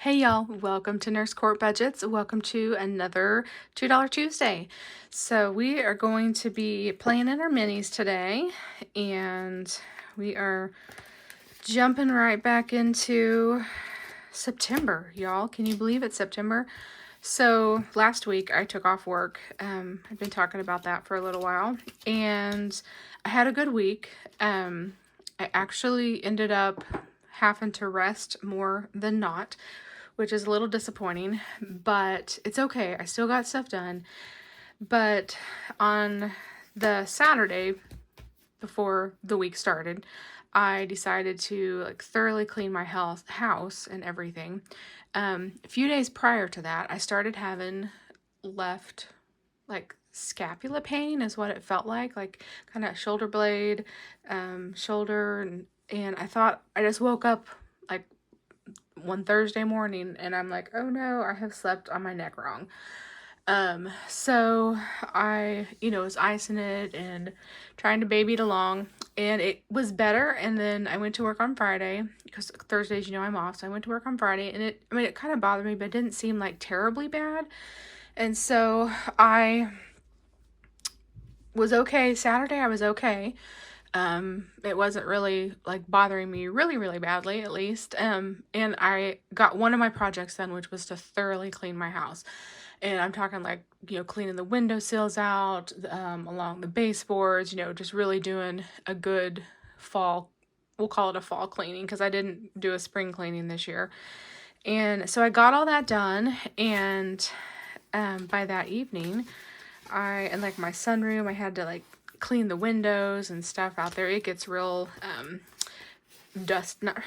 Hey y'all, welcome to Nurse Court Budgets. Welcome to another $2 Tuesday. So we are going to be playing in our minis today, and we are jumping right back into September, y'all. Can you believe it's September? So last week I took off work. I've been talking about that for a little while, and I had a good week. I actually ended up having to rest more than not, which is a little disappointing, but it's okay. I still got stuff done. But on the Saturday before the week started, I decided to thoroughly clean my house and everything. A few days prior to that, I started having left scapula pain is what it felt like kind of shoulder blade, shoulder, and I thought I just woke up like one Thursday morning and I'm like, oh no, I have slept on my neck wrong. So I, was icing it and trying to baby it along, and it was better. And then I went to work on Friday because Thursdays, I'm off. So I went to work on Friday, and it kind of bothered me, but it didn't seem like terribly bad. And so I was okay. Saturday I was okay. It wasn't really bothering me really, really badly, at least. And I got one of my projects done, which was to thoroughly clean my house. And I'm talking cleaning the windowsills out, along the baseboards, just really doing a good fall, we'll call it a fall cleaning, because I didn't do a spring cleaning this year. And so I got all that done, and by that evening, in my sunroom, I had to clean the windows and stuff out there. It gets real not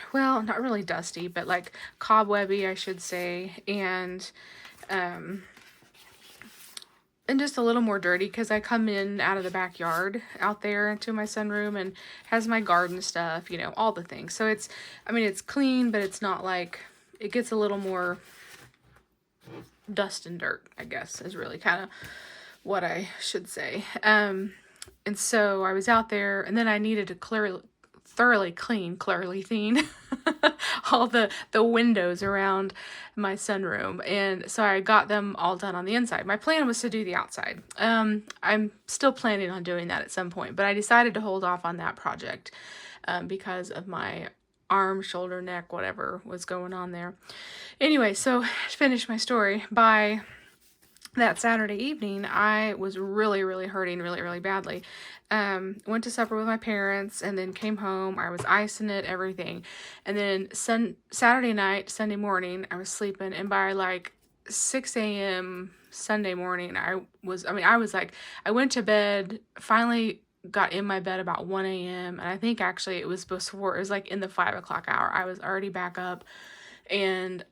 really dusty, but cobwebby, I should say, and just a little more dirty because I come in out of the backyard out there into my sunroom, and has my garden stuff, all the things. So it's clean, but it's not it gets a little more dust and dirt, I guess, is really kind of what I should say. And so I was out there, and then I needed to thoroughly clean all the windows around my sunroom. And so I got them all done on the inside. My plan was to do the outside. I'm still planning on doing that at some point, but I decided to hold off on that project because of my arm, shoulder, neck, whatever was going on there. Anyway, so to finish my story, by that Saturday evening, I was really, really hurting really, really badly. Went to supper with my parents and then came home. I was icing it, everything. And then Saturday night, Sunday morning, I was sleeping, and by 6 a.m. Sunday morning, I went to bed, finally got in my bed about 1 a.m. And I think actually it was in the 5 o'clock hour. I was already back up, and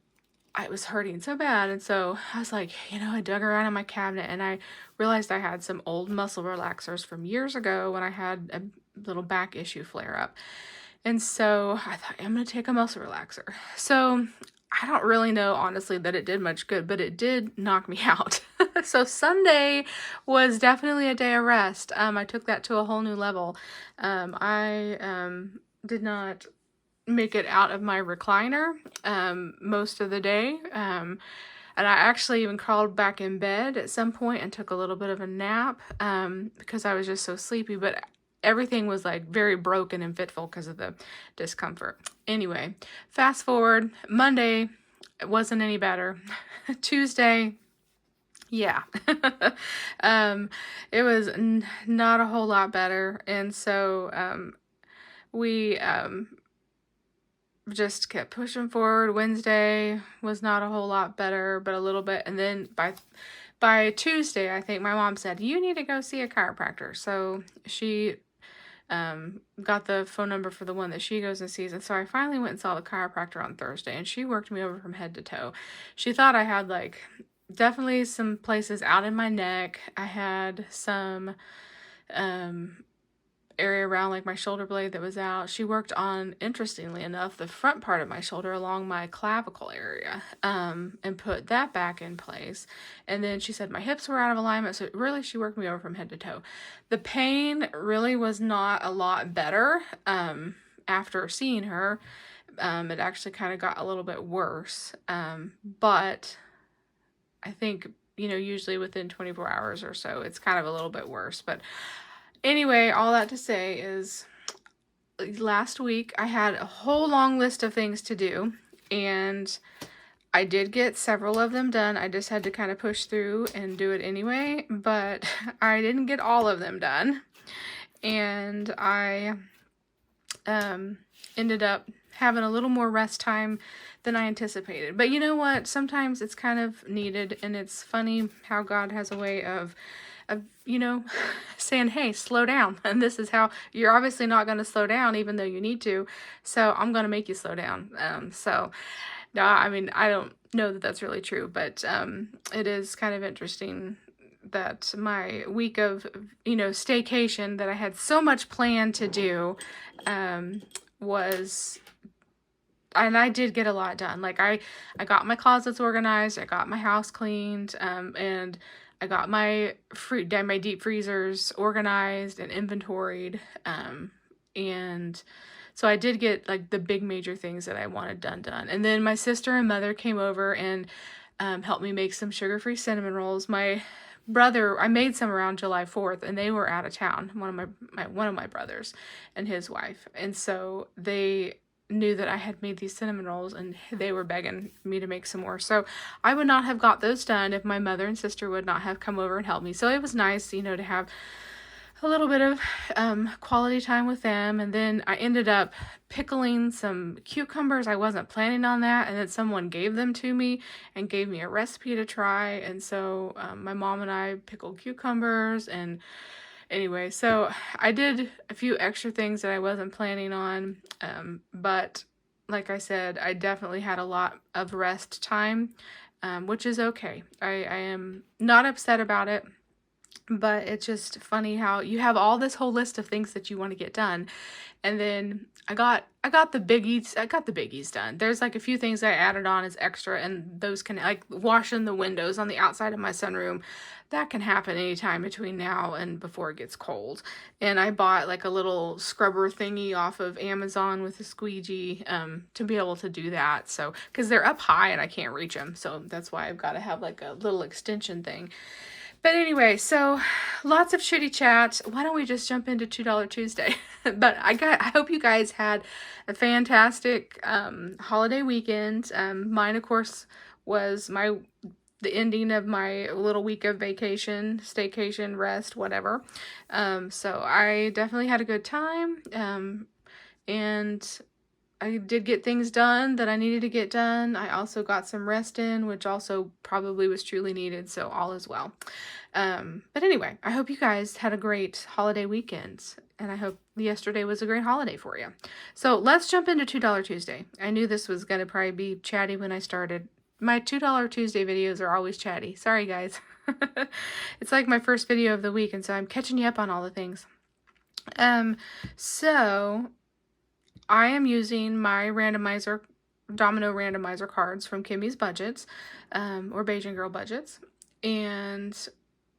I was hurting so bad. And so I was I dug around in my cabinet, and I realized I had some old muscle relaxers from years ago when I had a little back issue flare up. And so I thought, I'm going to take a muscle relaxer. So I don't really know, honestly, that it did much good, but it did knock me out. So Sunday was definitely a day of rest. I took that to a whole new level. I did not make it out of my recliner most of the day, and I actually even crawled back in bed at some point and took a little bit of a nap because I was just so sleepy, but everything was very broken and fitful because of the discomfort. Anyway, fast forward, Monday, it wasn't any better. Tuesday, yeah. It was not a whole lot better, and so we just kept pushing forward. Wednesday was not a whole lot better, but a little bit. And then by Tuesday, I think my mom said, you need to go see a chiropractor. So she got the phone number for the one that she goes and sees. And so I finally went and saw the chiropractor on Thursday, and she worked me over from head to toe. She thought I had definitely some places out in my neck. I had some area around my shoulder blade that was out. She worked on, interestingly enough, the front part of my shoulder along my clavicle area, and put that back in place. And then she said my hips were out of alignment. So really, she worked me over from head to toe. The pain really was not a lot better after seeing her, It actually kind of got a little bit worse. But I think, you know, usually within 24 hours or so, it's kind of a little bit worse. But anyway, all that to say is last week I had a whole long list of things to do, and I did get several of them done. I just had to kind of push through and do it anyway, but I didn't get all of them done. And I ended up having a little more rest time than I anticipated. But you know what? Sometimes it's kind of needed, and it's funny how God has a way of you know, saying, hey, slow down. And this is how you're obviously not going to slow down, even though you need to. So I'm going to make you slow down. No, I mean, I don't know that that's really true, but it is kind of interesting that my week of, you know, staycation that I had so much planned to do was, and I did get a lot done. Like I got my closets organized, I got my house cleaned, and I got my deep freezers organized and inventoried, and so I did get like the big major things that I wanted done. And then my sister and mother came over and helped me make some sugar-free cinnamon rolls. My brother, I made some around July 4th, and they were out of town. One of my brothers and his wife, and so they knew that I had made these cinnamon rolls, and they were begging me to make some more. So I would not have got those done if my mother and sister would not have come over and helped me. So it was nice, you know, to have a little bit of quality time with them. And then I ended up pickling some cucumbers. I wasn't planning on that, and then someone gave them to me and gave me a recipe to try. And so my mom and I pickled cucumbers, and anyway, so I did a few extra things that I wasn't planning on, but like I said, I definitely had a lot of rest time, which is okay. I am not upset about it, but it's just funny how you have all this whole list of things that you want to get done, and then I got the biggies done. There's like a few things I added on as extra, and those can, like washing the windows on the outside of my sunroom, that can happen anytime between now and before it gets cold. And I bought like a little scrubber thingy off of Amazon with a squeegee to be able to do that. So, because they're up high and I can't reach them, so that's why I've got to have like a little extension thing. But anyway, so lots of shitty chat. Why don't we just jump into $2 Tuesday? But I hope you guys had a fantastic holiday weekend. Mine, of course, was the ending of my little week of vacation, staycation, rest, whatever. So I definitely had a good time. And I did get things done that I needed to get done. I also got some rest in, which also probably was truly needed, so all is well. But anyway, I hope you guys had a great holiday weekend, and I hope yesterday was a great holiday for you. So let's jump into $2 Tuesday. I knew this was going to probably be chatty when I started. My $2 Tuesday videos are always chatty. Sorry, guys. It's like my first video of the week, and so I'm catching you up on all the things. So I am using my domino randomizer cards from Kimmy's Budgets, or Beijing Girl Budgets, and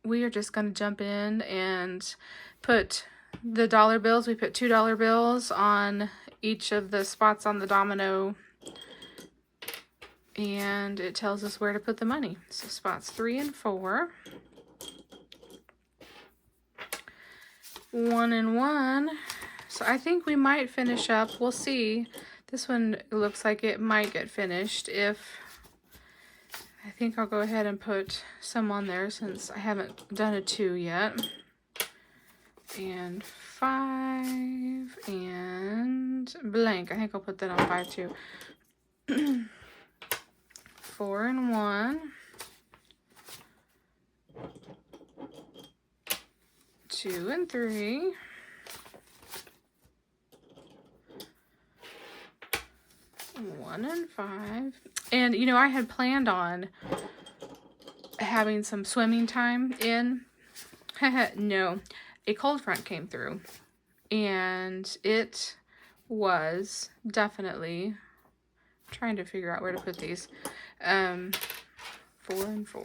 we are just going to jump in and put the dollar bills. We put $2 bills on each of the spots on the domino, and it tells us where to put the money. So spots 3 and 4, 1 and 1. So I think we might finish up. We'll see. This one looks like it might get finished. I think I'll go ahead and put some on there since I haven't done a 2 yet. And 5 and blank. I think I'll put that on 5 too. 4 and 1. 2 and 3. 1 and 5. And you know, I had planned on having some swimming time in. No, a cold front came through, and it was definitely trying to figure out where to put these. 4 and 4.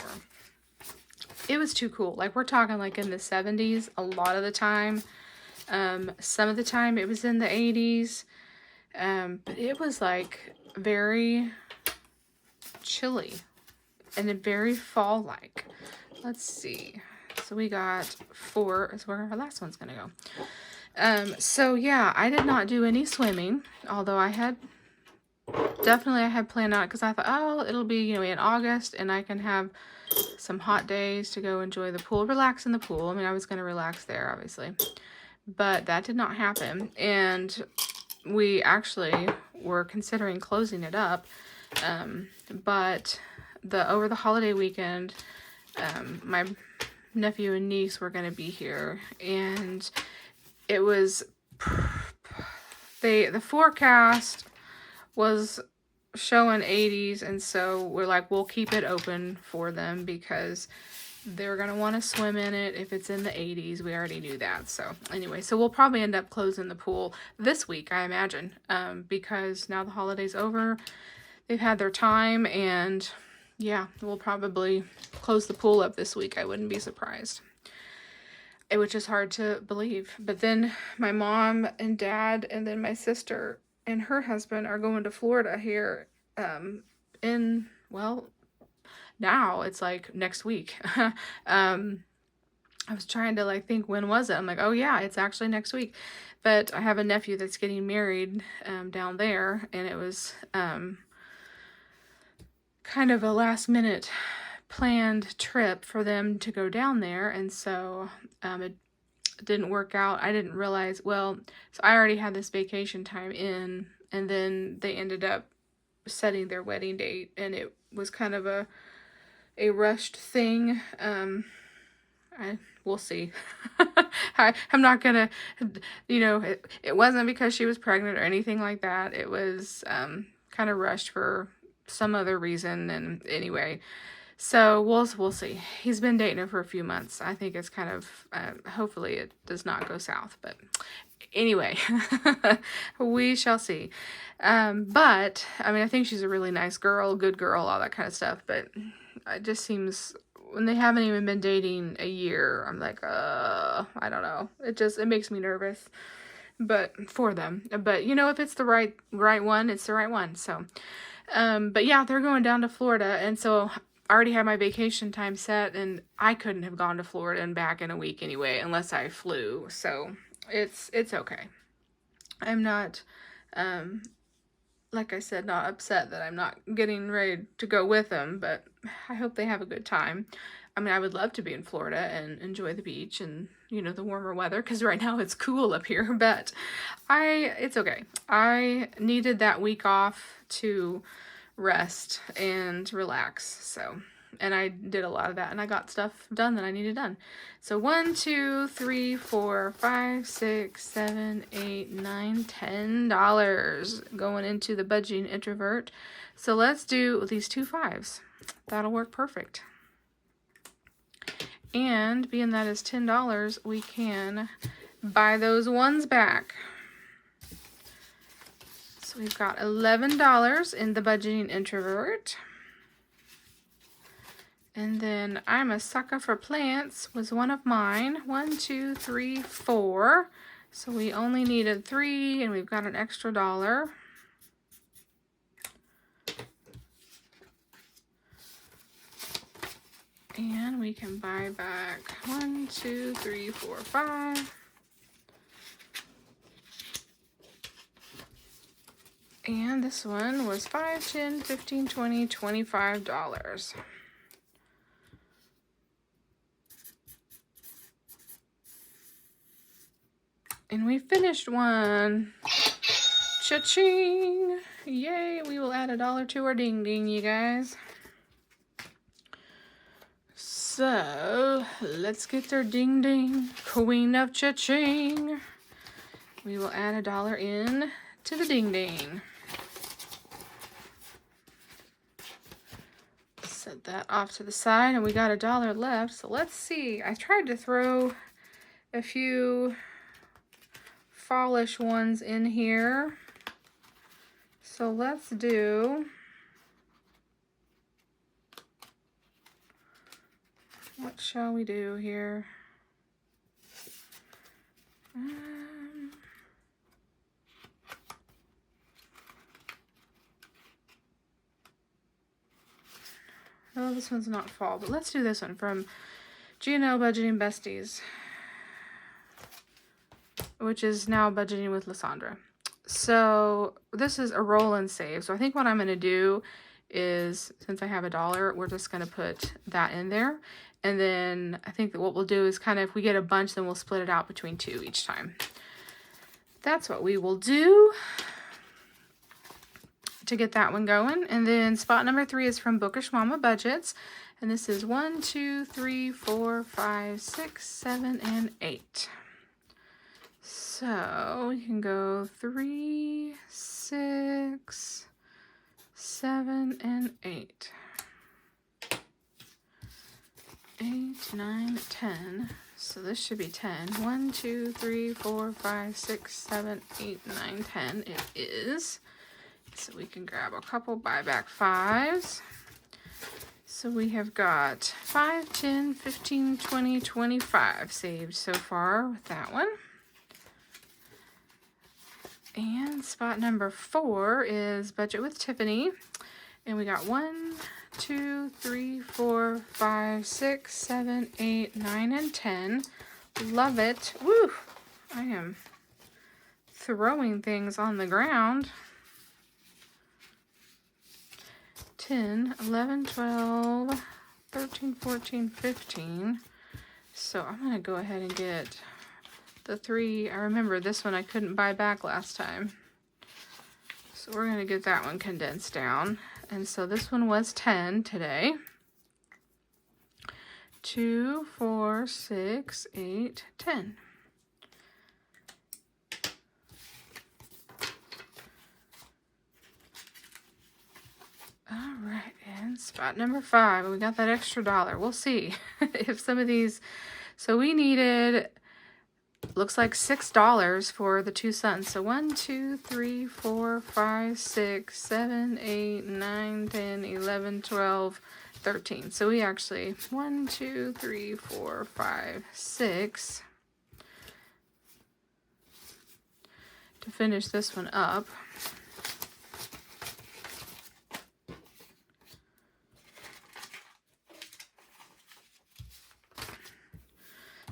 It was too cool. Like, we're talking like in the 70s a lot of the time. Some of the time it was in the 80s. But it was like very chilly and very fall-like. Let's see. So we got 4 is where our last one's gonna go. So yeah, I did not do any swimming, although I had planned on it because I thought, oh, it'll be, you know, in August and I can have some hot days to go enjoy the pool, relax in the pool. I mean, I was going to relax there, obviously, but that did not happen. And we actually were considering closing it up. But over the holiday weekend, my nephew and niece were going to be here, and it was, the forecast was showing 80s, and so we're like, we'll keep it open for them because they're gonna want to swim in it if it's in the 80s. We already knew that. So anyway, so we'll probably end up closing the pool this week, I imagine, because now the holiday's over, they've had their time, and yeah, we'll probably close the pool up this week. I wouldn't be surprised. Which is hard to believe. But then my mom and dad and then my sister and her husband are going to Florida here well, now it's like next week. I was trying to like think, when was it? I'm like, oh yeah, it's actually next week. But I have a nephew that's getting married down there, and it was kind of a last minute planned trip for them to go down there, and so it didn't work out. I didn't realize, well, so I already had this vacation time in, and then they ended up setting their wedding date, and it was kind of a rushed thing. We'll see. I'm not gonna, you know, it wasn't because she was pregnant or anything like that. It was kind of rushed for some other reason, and anyway, so we'll see. He's been dating her for a few months. I think it's kind of, hopefully it does not go south, but anyway, we shall see. But I mean, I think she's a really nice girl, good girl, all that kind of stuff, but it just seems, when they haven't even been dating a year, I'm like, I don't know. It makes me nervous, but for them, but you know, if it's the right one, it's the right one. So, but yeah, they're going down to Florida, and so I already had my vacation time set, and I couldn't have gone to Florida and back in a week anyway, unless I flew. So it's okay. I'm not, like I said, not upset that I'm not getting ready to go with them, but I hope they have a good time. I mean, I would love to be in Florida and enjoy the beach and, you know, the warmer weather, because right now it's cool up here, but it's okay. I needed that week off to rest and relax, so, and I did a lot of that, and I got stuff done that I needed done. So 1, 2, 3, 4, 5, 6, 7, 8, 9, $10 going into the budgeting introvert. So let's do these 2 5s. That'll work perfect. And being that is $10, we can buy those ones back. So we've got $11 in the budgeting introvert. And then I'm a sucker for plants was one of mine. 1, 2, 3, 4. So we only needed 3, and we've got an extra $1. And we can buy back 1, 2, 3, 4, 5. And this one was $5, $10, $15, $20, $25. And we finished one. Cha-ching! Yay! We will add $1 to our ding ding, you guys. So let's get their ding ding. Queen of cha-ching. We will add $1 in to the ding ding. Set that off to the side, and we got $1 left. So let's see. I tried to throw a few fallish ones in here. So let's do, what shall we do here? Oh, this one's not fall, but let's do this one from G&L Budgeting Besties, which is now Budgeting with Lysandra. So this is a roll and save. So I think what I'm going to do is, since I have $1, we're just going to put that in there. And then I think that what we'll do is kind of, if we get a bunch, then we'll split it out between 2 each time. That's what we will do to get that one going. And then spot number 3 is from Bookish Mama Budgets. And this is 1, 2, 3, 4, 5, 6, 7, and 8. So we can go 3, 6, 7, and 8. 8, 9, 10. So this should be 10. 1, 2, 3, 4, 5, 6, 7, 8, 9, 10. It is. So we can grab a couple buyback 5s. So we have got 5, 10, 15, 20, 25 saved so far with that one. And spot number 4 is Budget with Tiffany. And we got 1, 2, 3, 4, 5, 6, 7, 8, 9, and 10. Love it. Woo! I am throwing things on the ground. 10, 11, 12, 13, 14, 15. So I'm going to go ahead and get the 3. I remember this one I couldn't buy back last time. So we're going to get that one condensed down. And so this one was 10 today. 2, 4, 6, 8, 10. All right, and spot number 5. We got that extra $1. We'll see if some of these. So we needed, looks like $6 for the 2 sons. So 1, 2, 3, 4, 5, 6, 7, 8, 9, 10, 11, 12, 13. So we actually 1, 2, 3, 4, 5, 6 to finish this one up.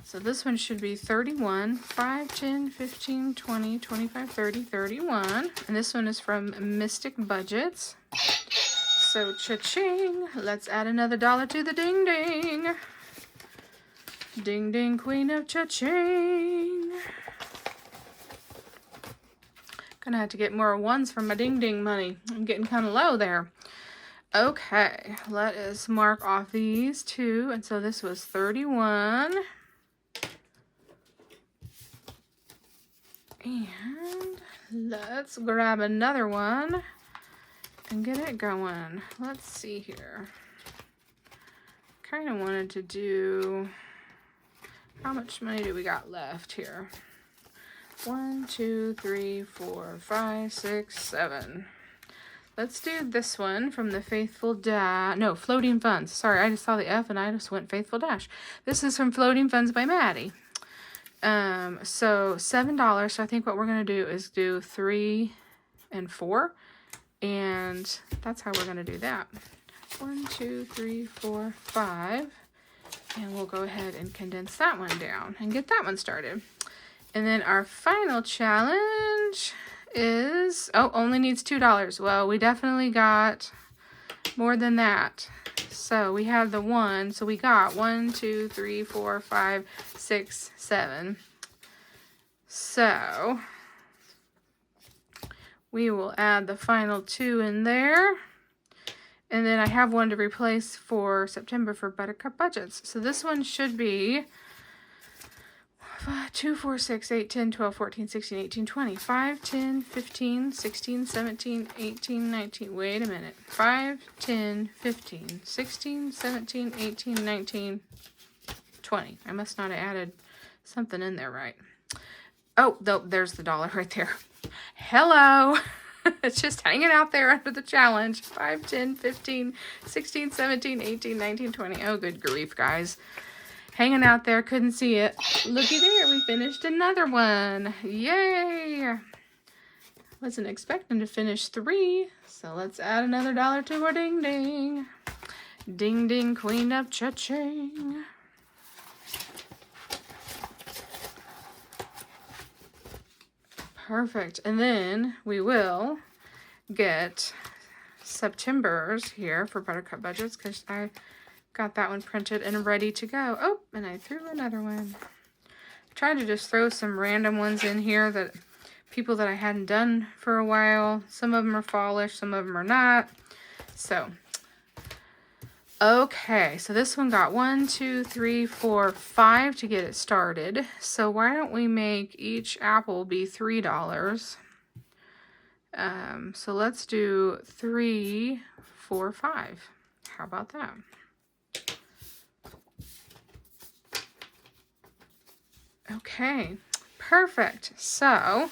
So this one should be 31, 5, 10, 15, 20, 25, 30, 31. And this one is from Mystic Budgets. So cha-ching. Let's add another $1 to the ding-ding. Ding-ding, queen of cha-ching. Gonna have to get more 1s for my ding-ding money. I'm getting kind of low there. Okay, let us mark off these 2. And so this was 31. And let's grab another one and get it going. Let's see here. Kind of wanted to do, how much money do we got left here? 1, 2, 3, 4, 5, 6, 7. Let's do this one from the Faithful Dash. No, Floating Funds. Sorry, I just saw the F and I just went Faithful Dash. This is from Floating Funds by Maddie. So $7. So I think what we're going to do is do 3 and 4. And that's how we're going to do that. 1, 2, 3, 4, 5. And we'll go ahead and condense that one down and get that one started. And then our final challenge is, oh, only needs $2. Well, we definitely got more than that. So we have the 1. So we got 1, 2, 3, 4, 5, 6, 7. So we will add the final 2 in there. And then I have one to replace for September for Buttercup Budgets. So this one should be 2, 4, 6, 8, 10, 12, 14, 16, 18, 20. 5, 10, 15, 16, 17, 18, 19. Wait a minute. 5, 10, 15, 16, 17, 18, 19, 20. I must not have added something in there right. Oh, there's the $1 right there. Hello. It's just hanging out there under the challenge. 5, 10, 15, 16, 17, 18, 19, 20. Oh, good grief, guys. Hanging out there, couldn't see it. Looky there, we finished another one. Yay! Wasn't expecting to finish 3, so let's add another $1 to our ding-ding. Ding, ding, queen of cha-ching. Perfect. And then we will get September's here for Buttercup Budgets because I got that one printed and ready to go. Oh, and I threw another one. I tried to just throw some random ones in here that people that I hadn't done for a while. Some of them are fallish, some of them are not. So, okay, so this one got 1, 2, 3, 4, 5 to get it started. So why don't we make each apple be $3? So let's do 3, 4, 5. How about that? Okay, perfect. So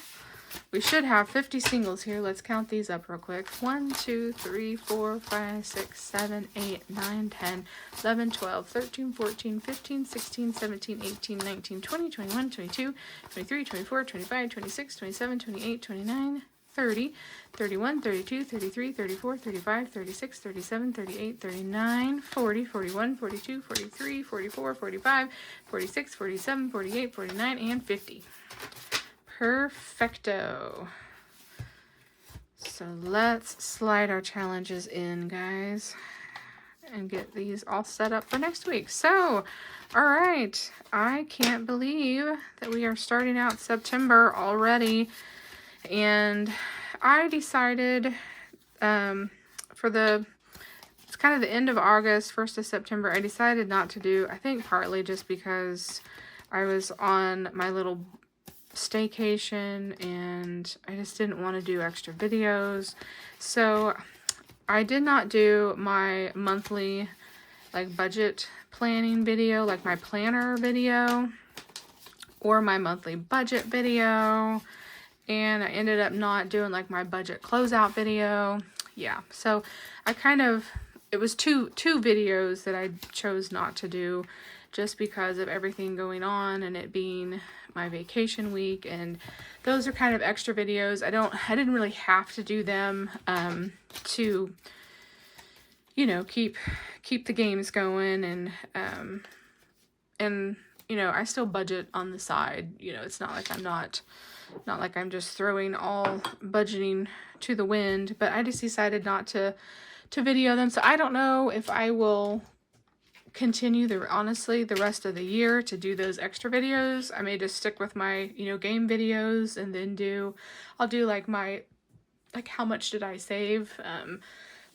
we should have 50 singles here. Let's count these up real quick. 1, 2, 3, 4, 5, 6, 7, 8, 9, 10, 11, 12, 13, 14, 15, 16, 17, 18, 19, 20, 21, 22, 23, 24, 25, 26, 27, 28, 29, 30, 31, 32, 33, 34, 35, 36, 37, 38, 39, 40, 41, 42, 43, 44, 45, 46, 47, 48, 49, and 50. Perfecto. So let's slide our challenges in, guys, and get these all set up for next week. So, all right, I can't believe that we are starting out September already. And I decided it's kind of the end of August, 1st of September, I decided not to do, I think partly just because I was on my little staycation and I just didn't want to do extra videos. So I did not do my monthly like budget planning video, like my planner video, or my monthly budget video. And I ended up not doing like my budget closeout video. Yeah, so it was two videos that I chose not to do just because of everything going on and it being my vacation week. And those are kind of extra videos. I didn't really have to do them to, you know, keep the games going and you know, I still budget on the side. You know, it's not like I'm just throwing all budgeting to the wind, but I just decided not to video them. So I don't know if I will continue honestly the rest of the year to do those extra videos. I may just stick with my, you know, game videos and then I'll do like how much did I save,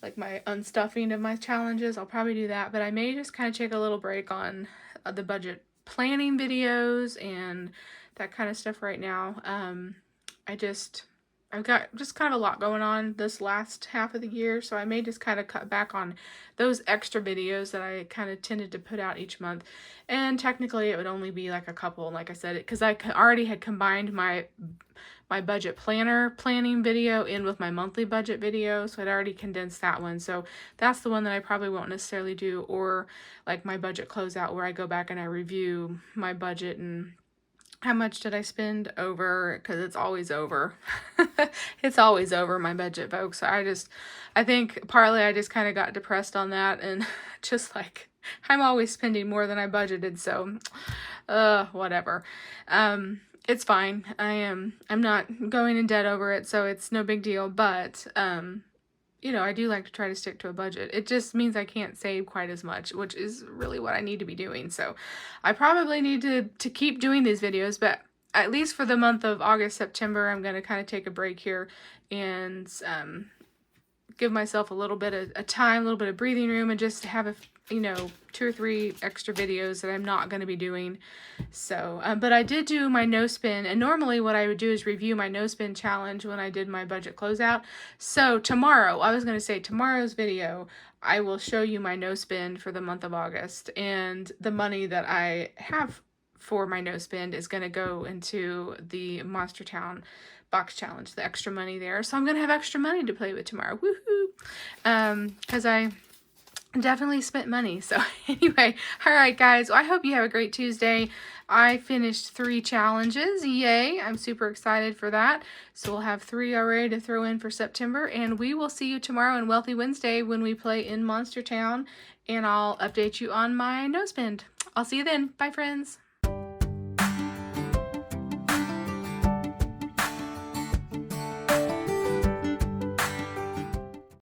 like my unstuffing of my challenges. I'll probably do that, but I may just kind of take a little break on the budget planning videos and that kind of stuff right now. I've got just kind of a lot going on this last half of the year, so I may just kind of cut back on those extra videos that I kind of tended to put out each month. And technically it would only be like a couple, like I said, because I already had combined my budget planning video in with my monthly budget video, so I'd already condensed that one. So that's the one that I probably won't necessarily do, or like my budget closeout where I go back and I review my budget and how much did I spend over, because it's always over. It's always over my budget, folks. So I think partly I just kind of got depressed on that and just like, I'm always spending more than I budgeted, so whatever. It's fine. I'm not going in debt over it, so it's no big deal, but you know, I do like to try to stick to a budget. It just means I can't save quite as much, which is really what I need to be doing. So I probably need to keep doing these videos, but at least for the month of August, September, I'm going to kind of take a break here and give myself a little bit of time, a little bit of breathing room, and just have 2 or 3 extra videos that I'm not going to be doing. So, but I did do my no spin, and normally what I would do is review my no spin challenge when I did my budget closeout. So tomorrow's video, I will show you my no spin for the month of August, and the money that I have for my no spin is going to go into the Monster Town box challenge, the extra money there. So I'm going to have extra money to play with tomorrow. Woohoo! Because definitely spent money. So anyway, all right, guys. Well, I hope you have a great Tuesday. I finished 3 challenges. Yay. I'm super excited for that. So we'll have 3 already to throw in for September. And we will see you tomorrow on Wealthy Wednesday when we play in Monster Town. And I'll update you on my nose bend. I'll see you then. Bye, friends.